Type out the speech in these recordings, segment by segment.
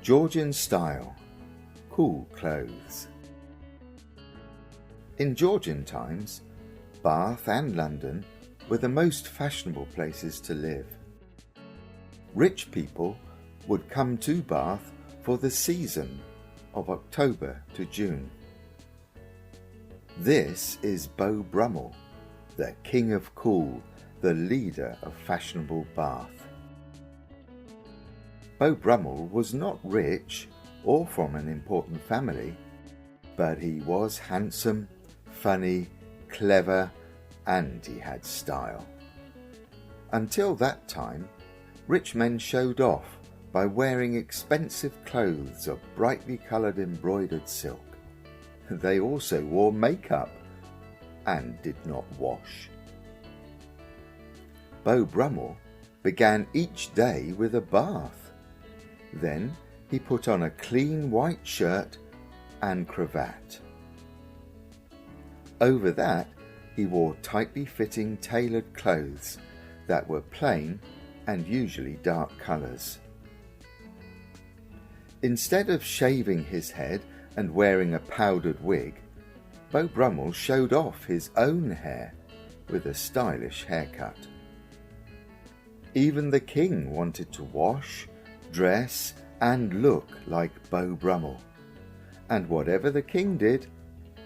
Georgian style, cool clothes. In Georgian times, Bath and London were the most fashionable places to live. Rich people would come to Bath for the season of October to June. This is Beau Brummell, the king of cool, the leader of fashionable Bath. Beau Brummell was not rich or from an important family, but he was handsome, funny, clever, and he had style. Until that time, rich men showed off by wearing expensive clothes of brightly coloured embroidered silk. They also wore makeup and did not wash. Beau Brummell began each day with a bath. Then he put on a clean white shirt and cravat. Over that, he wore tightly fitting tailored clothes that were plain and usually dark colours. Instead of shaving his head and wearing a powdered wig, Beau Brummell showed off his own hair with a stylish haircut. Even the king wanted to wash, dress and look like Beau Brummell. And whatever the king did,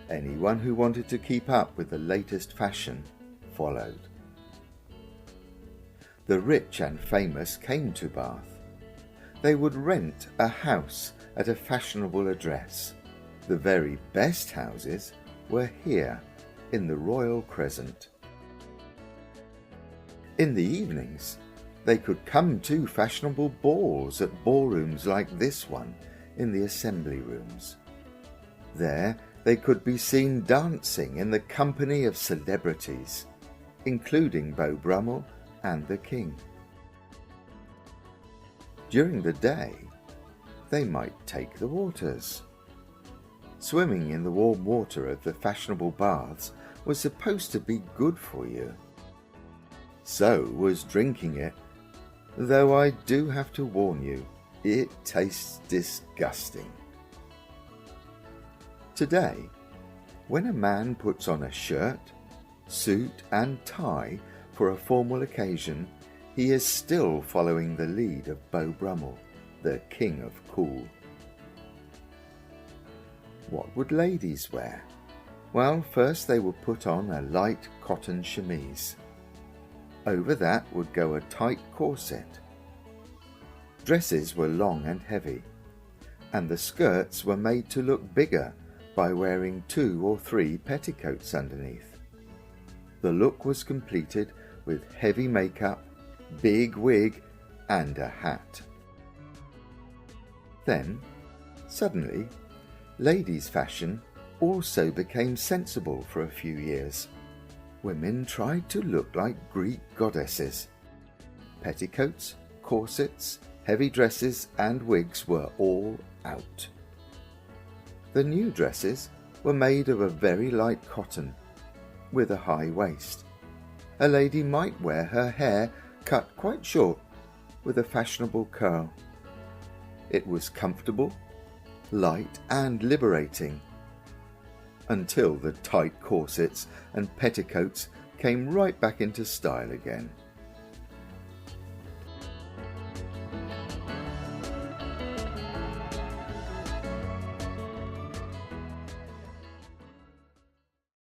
anyone who wanted to keep up with the latest fashion followed. The rich and famous came to Bath. They would rent a house at a fashionable address. The very best houses were here in the Royal Crescent. In the evenings, they could come to fashionable balls at ballrooms like this one in the assembly rooms. There they could be seen dancing in the company of celebrities, including Beau Brummell and the king. During the day, they might take the waters. Swimming in the warm water of the fashionable baths was supposed to be good for you. So was drinking it, though I do have to warn you, it tastes disgusting. Today, when a man puts on a shirt, suit and tie for a formal occasion, he is still following the lead of Beau Brummell, the king of cool. What would ladies wear? Well, first they would put on a light cotton chemise. Over that would go a tight corset. Dresses were long and heavy, and the skirts were made to look bigger by wearing 2 or 3 petticoats underneath. The look was completed with heavy makeup, big wig, and a hat. Then, suddenly, ladies' fashion also became sensible for a few years. Women tried to look like Greek goddesses. Petticoats, corsets, heavy dresses and wigs were all out. The new dresses were made of a very light cotton, with a high waist. A lady might wear her hair cut quite short, with a fashionable curl. It was comfortable, light and liberating, until the tight corsets and petticoats came right back into style again.